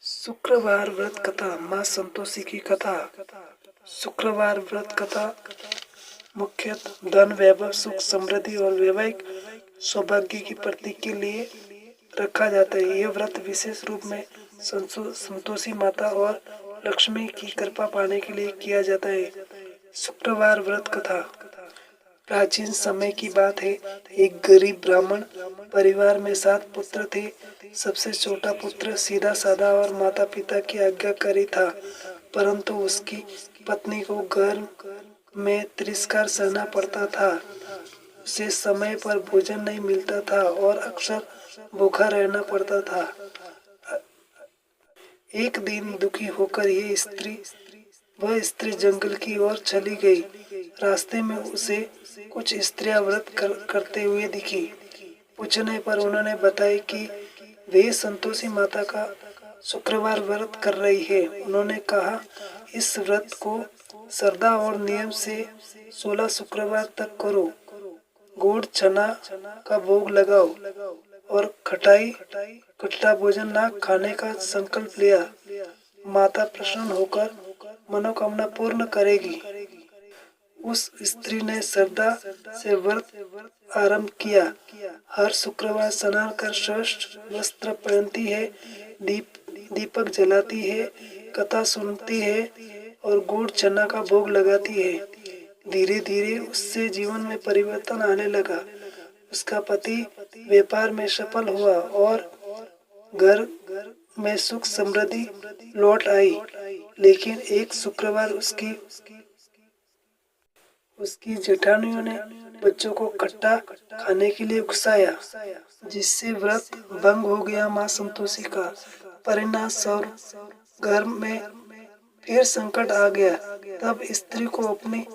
शुक्रवार व्रत कथा माँ संतोषी की कथा। शुक्रवार व्रत कथा मुख्यतः धन वैभव सुख समृद्धि और वैवाहिक सौभाग्य की प्रतीक के लिए रखा जाता है। यह व्रत विशेष रूप में संतोषी माता और लक्ष्मी की कृपा पाने के लिए किया जाता है। शुक्रवार व्रत कथा प्राचीन समय की बात है। एक गरीब ब्राह्मण परिवार में 7 पुत्र थे। सबसे छोटा पुत्र सीधा साधा और माता पिता की आज्ञाकारी था, परंतु उसकी पत्नी को घर में तिरस्कार सहना पड़ता था। उसे समय पर भोजन नहीं मिलता था और अक्सर भूखा रहना पड़ता था। एक दिन दुखी होकर वह स्त्री जंगल की ओर चली गई। रास्ते में उसे कुछ स्त्रियां व्रत करते हुए दिखी। पूछने पर उन्होंने बताया कि वे संतोषी माता का शुक्रवार व्रत कर रही है। उन्होंने कहा, इस व्रत को श्रद्धा और नियम से 16 शुक्रवार तक करो। गुड़ चना का भोग लगाओ और खट्टा भोजन न खाने का संकल्प लिया। माता प्रसन्न होकर मनोकामना पूर्ण करेगी। उस स्त्री ने श्रद्धा से व्रत आरंभ किया। हर शुक्रवार स्नान कर श्रेष्ठ वस्त्र पहनती है, दीपक जलाती है, कथा सुनती है और गुड़ चना का भोग लगाती है। धीरे धीरे उससे जीवन में परिवर्तन आने लगा। उसका पति व्यापार में सफल हुआ और घर में सुख समृद्धि लौट आई। लेकिन एक शुक्रवार उसकी जेठानियों ने बच्चों को खट्टा खाने के लिए उकसाया, जिससे व्रत भंग हो गया। माँ संतोषी का परिणाम स्वरूप घर में फिर संकट आ गया। तब स्त्री को अपनी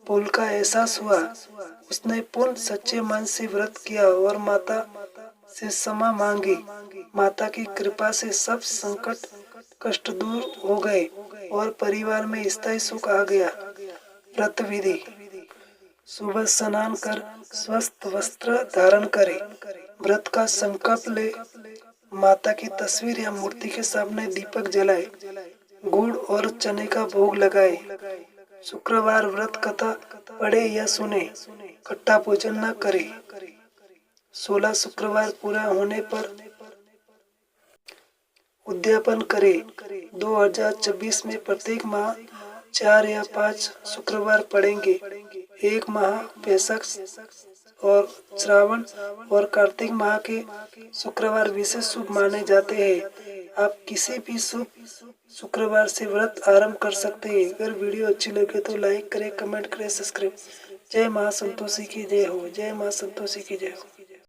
भूल का एहसास हुआ। उसने पूर्ण सच्चे मन से व्रत किया और माता से क्षमा मांगी। माता की कृपा से सब संकट कष्ट दूर हो गए और परिवार में स्थायी सुख आ गया। व्रत विधि: सुबह स्नान कर स्वस्थ वस्त्र धारण करें। व्रत का संकल्प ले। माता की तस्वीर या मूर्ति के सामने दीपक जलाए। गुड़ और चने का भोग लगाए। शुक्रवार व्रत कथा पढ़े या सुने। खट्टा भोजन न करे। 16 शुक्रवार पूरा होने पर उद्यापन करे। 2026 में प्रत्येक माह 4 या 5 शुक्रवार पड़ेंगे। एक माह वैशाख और श्रावण और कार्तिक माह के शुक्रवार विशेष शुभ माने जाते हैं। आप किसी भी शुभ शुक्रवार से व्रत आरंभ कर सकते हैं। अगर वीडियो अच्छी लगे तो लाइक करें, कमेंट करें, सब्सक्राइब। जय माँ संतोषी की जय हो। जय माँ संतोषी की जय हो।